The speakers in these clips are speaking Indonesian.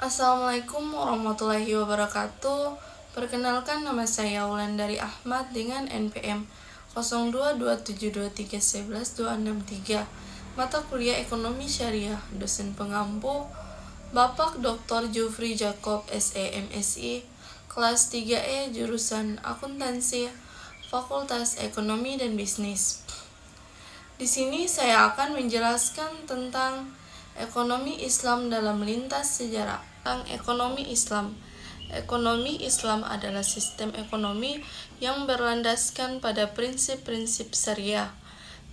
Assalamualaikum warahmatullahi wabarakatuh. Perkenalkan, nama saya Wulandari Ahmad dengan NPM 022723111163. Mata kuliah Ekonomi Syariah. Dosen pengampu Bapak Dr. Jufri Jacob SE MSI, kelas 3E, jurusan Akuntansi, Fakultas Ekonomi dan Bisnis. Di sini saya akan menjelaskan tentang ekonomi Islam dalam lintas sejarah. Tentang ekonomi Islam. Ekonomi Islam adalah sistem ekonomi yang berlandaskan pada prinsip-prinsip syariah,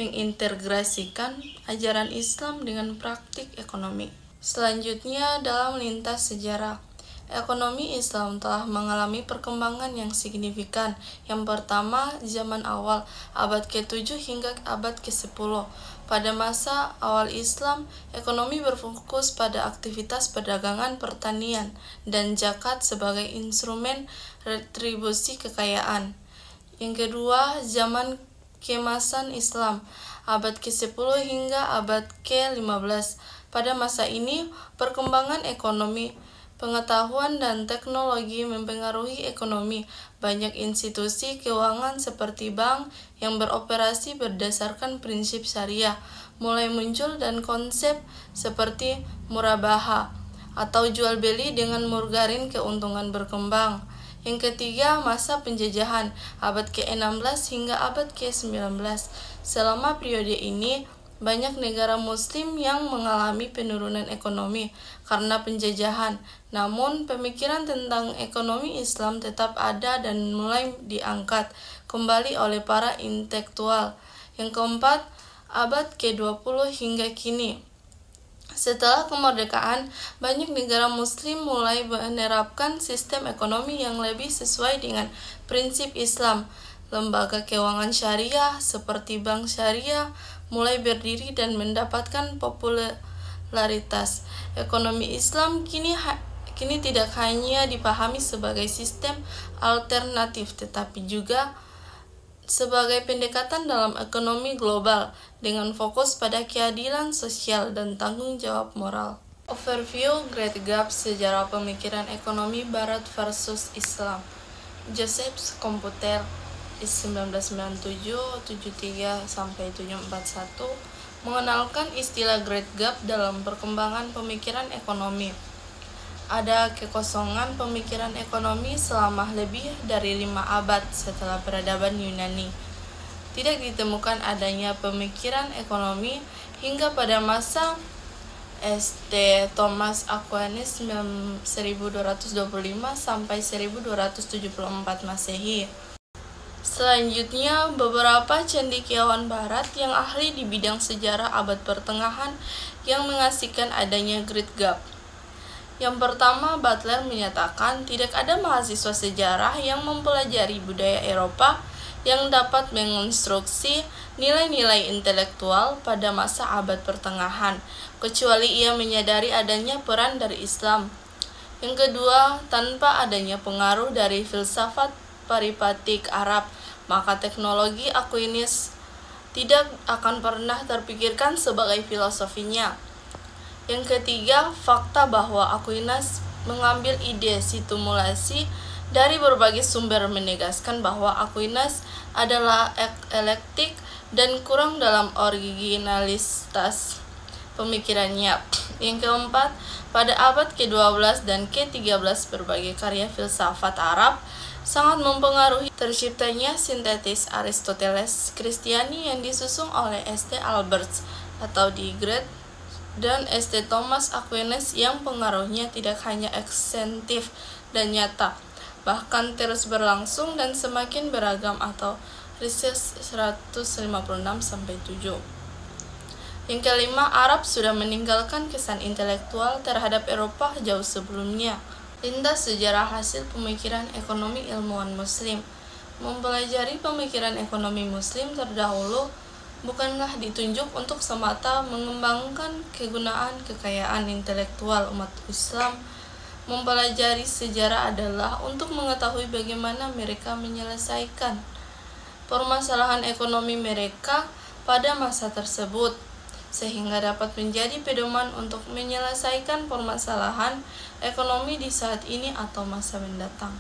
mengintegrasikan ajaran Islam dengan praktik ekonomi. Selanjutnya, dalam lintas sejarah, ekonomi Islam telah mengalami perkembangan yang signifikan. Yang pertama, zaman awal, abad ke-7 hingga abad ke-10. Pada masa awal Islam, ekonomi berfokus pada aktivitas perdagangan, pertanian, dan zakat sebagai instrumen retribusi kekayaan. Yang kedua, zaman keemasan Islam, abad ke-10 hingga abad ke-15. Pada masa ini, perkembangan ekonomi, pengetahuan dan teknologi mempengaruhi ekonomi. Banyak institusi keuangan seperti bank yang beroperasi berdasarkan prinsip syariah mulai muncul, dan konsep seperti murabaha atau jual beli dengan margarin keuntungan berkembang. Yang ketiga, masa penjajahan abad ke-16 hingga abad ke-19. Selama periode ini, banyak negara muslim yang mengalami penurunan ekonomi karena penjajahan. Namun, pemikiran tentang ekonomi Islam tetap ada dan mulai diangkat kembali oleh para intelektual. Yang keempat, abad ke-20 hingga kini. Setelah kemerdekaan, banyak negara muslim mulai menerapkan sistem ekonomi yang lebih sesuai dengan prinsip Islam. Lembaga keuangan syariah seperti bank syariah mulai berdiri dan mendapatkan popularitas. Ekonomi Islam kini tidak hanya dipahami sebagai sistem alternatif, tetapi juga sebagai pendekatan dalam ekonomi global dengan fokus pada keadilan sosial dan tanggung jawab moral. Overview Great Gap, sejarah pemikiran ekonomi Barat versus Islam. Joseph Computer 1997-73-741 mengenalkan istilah Great Gap dalam perkembangan pemikiran ekonomi. Ada kekosongan pemikiran ekonomi selama lebih dari 5 abad setelah peradaban Yunani. Tidak ditemukan adanya pemikiran ekonomi hingga pada masa St. Thomas Aquinas 1225 sampai 1274 Masehi. Selanjutnya, beberapa cendekiawan barat yang ahli di bidang sejarah abad pertengahan yang mengasihkan adanya Great Gap. Yang pertama, Butler menyatakan tidak ada mahasiswa sejarah yang mempelajari budaya Eropa yang dapat mengonstruksi nilai-nilai intelektual pada masa abad pertengahan, kecuali ia menyadari adanya peran dari Islam. Yang kedua, tanpa adanya pengaruh dari filsafat paripatik Arab, maka teknologi Aquinas tidak akan pernah terpikirkan sebagai filosofinya. Yang ketiga, fakta bahwa Aquinas mengambil ide simulasi dari berbagai sumber menegaskan bahwa Aquinas adalah eklektik dan kurang dalam originalitas pemikirannya. Yang keempat, pada abad ke-12 dan ke-13 berbagai karya filsafat Arab sangat mempengaruhi terciptanya sintetis Aristoteles Kristiani yang disusun oleh St. Albert atau di Great dan St. Thomas Aquinas yang pengaruhnya tidak hanya ekstentif dan nyata, bahkan terus berlangsung dan semakin beragam atau riset 156-7. Yang kelima, Arab sudah meninggalkan kesan intelektual terhadap Eropa jauh sebelumnya. Lintas sejarah hasil pemikiran ekonomi ilmuwan muslim. Mempelajari pemikiran ekonomi muslim terdahulu bukanlah ditunjuk untuk semata mengembangkan kegunaan kekayaan intelektual umat Islam. Mempelajari sejarah adalah untuk mengetahui bagaimana mereka menyelesaikan permasalahan ekonomi mereka pada masa tersebut, sehingga dapat menjadi pedoman untuk menyelesaikan permasalahan ekonomi di saat ini atau masa mendatang.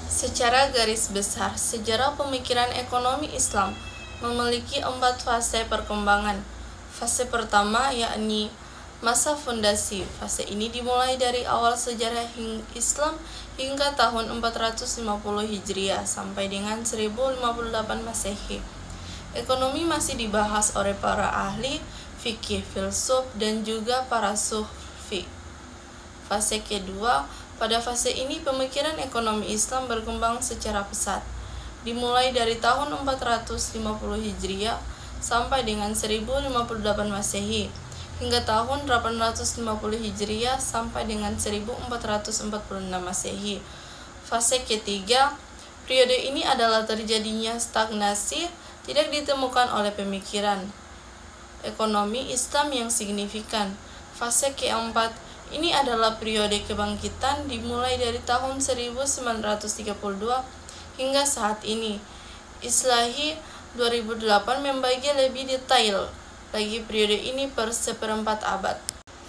Secara garis besar, sejarah pemikiran ekonomi Islam memiliki 4 fase perkembangan. Fase pertama yakni masa fondasi. Fase ini dimulai dari awal sejarah Islam hingga tahun 450 Hijriah sampai dengan 1058 Masehi. Ekonomi masih dibahas oleh para ahli fikih, filsuf, dan juga para sufi. Fase kedua, pada fase ini pemikiran ekonomi Islam berkembang secara pesat, dimulai dari tahun 450 Hijriah sampai dengan 1058 Masehi, hingga tahun 850 Hijriah sampai dengan 1446 Masehi. Fase ketiga, periode ini adalah terjadinya stagnasi, tidak ditemukan oleh pemikiran ekonomi Islam yang signifikan. Fase keempat, ini adalah periode kebangkitan dimulai dari tahun 1932 hingga saat ini. Islahi 2008 membagi lebih detail lagi periode ini per seperempat abad.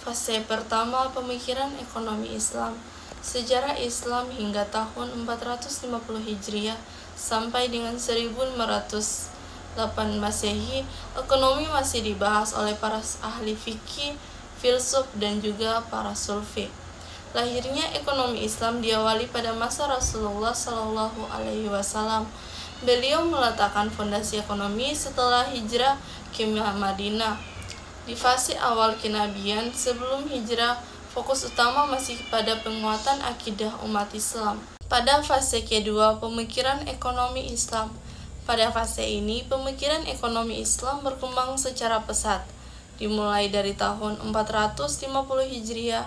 Fase pertama, pemikiran ekonomi Islam. Sejarah Islam hingga tahun 450 Hijriah sampai dengan 1508 Masehi, ekonomi masih dibahas oleh para ahli fikih, filsuf, dan juga para sufi. Lahirnya ekonomi Islam diawali pada masa Rasulullah Shallallahu Alaihi Wasallam. Beliau meletakkan fondasi ekonomi setelah hijrah ke Madinah. Di fase awal kenabian sebelum hijrah, fokus utama masih pada penguatan akidah umat Islam. Pada fase kedua, pemikiran ekonomi Islam. Pada fase ini, pemikiran ekonomi Islam berkembang secara pesat, dimulai dari tahun 450 Hijriah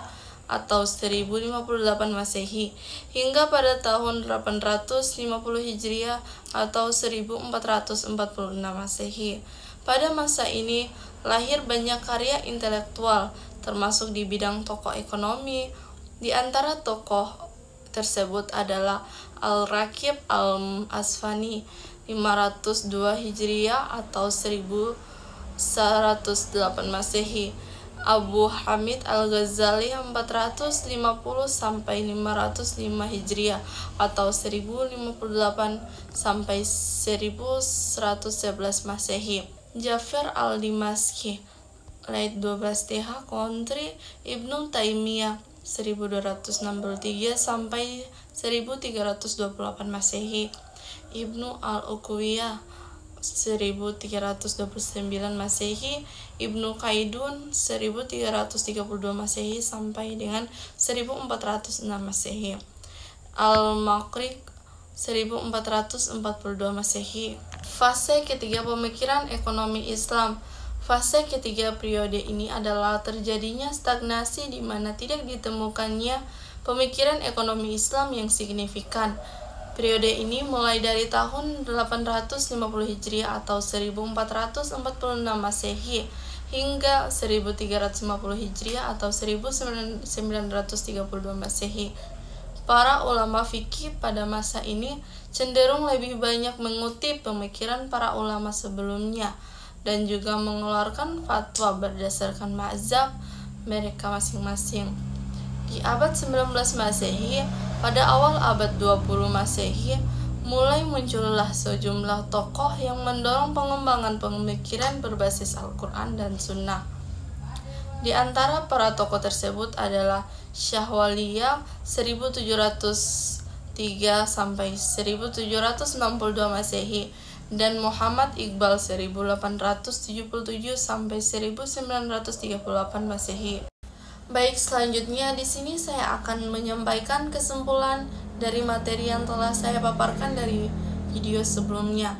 atau 1058 Masehi hingga pada tahun 850 Hijriah atau 1446 Masehi. Pada masa ini, lahir banyak karya intelektual, termasuk di bidang tokoh ekonomi. Di antara tokoh tersebut adalah Al-Rakib Al-Asfani 502 Hijriah atau 1108 Masehi, Abu Hamid Al-Ghazali 450 sampai 505 Hijriah atau 1058 sampai 1111 Masehi, Jafar Al-Dimashqi Laid 12 TH Kontri, Ibnu Taimiyah 1263 sampai 1328 Masehi, Ibnu Al-Uqwiyah 1329 Masehi, Ibnu Qaidun 1332 Masehi sampai dengan 1406 Masehi, Al-Maqriq 1442 Masehi. Fase ketiga, pemikiran ekonomi Islam. Fase ketiga periode ini adalah terjadinya stagnasi di mana tidak ditemukannya pemikiran ekonomi Islam yang signifikan. Periode ini mulai dari tahun 850 Hijriah atau 1446 Masehi hingga 1350 Hijriah atau 1932 Masehi. Para ulama fikih pada masa ini cenderung lebih banyak mengutip pemikiran para ulama sebelumnya dan juga mengeluarkan fatwa berdasarkan mazhab mereka masing-masing. Di abad 19 Masehi, pada awal abad 20 Masehi, mulai muncullah sejumlah tokoh yang mendorong pengembangan pemikiran berbasis Al-Quran dan Sunnah. Di antara para tokoh tersebut adalah Syahwaliyah 1703 sampai 1762 Masehi dan Muhammad Iqbal 1877 sampai 1938 Masehi. Baik, selanjutnya di sini saya akan menyampaikan kesimpulan dari materi yang telah saya paparkan dari video sebelumnya.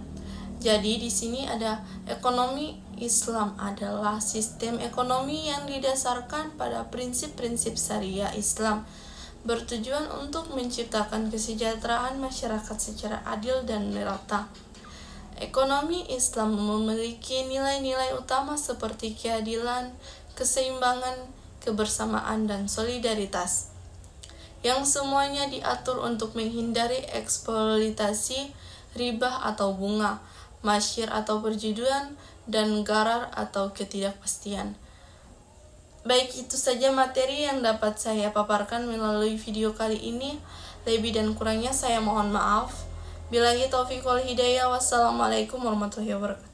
Jadi di sini ada ekonomi Islam adalah sistem ekonomi yang didasarkan pada prinsip-prinsip syariah Islam, bertujuan untuk menciptakan kesejahteraan masyarakat secara adil dan merata. Ekonomi Islam memiliki nilai-nilai utama seperti keadilan, keseimbangan, kebersamaan, dan solidaritas, yang semuanya diatur untuk menghindari eksploitasi, riba atau bunga, masyir atau perjudian, dan gharar atau ketidakpastian. Baik, itu saja materi yang dapat saya paparkan melalui video kali ini. Lebih dan kurangnya saya mohon maaf. Billahi taufiq wal hidayah. Wassalamualaikum warahmatullahi wabarakatuh.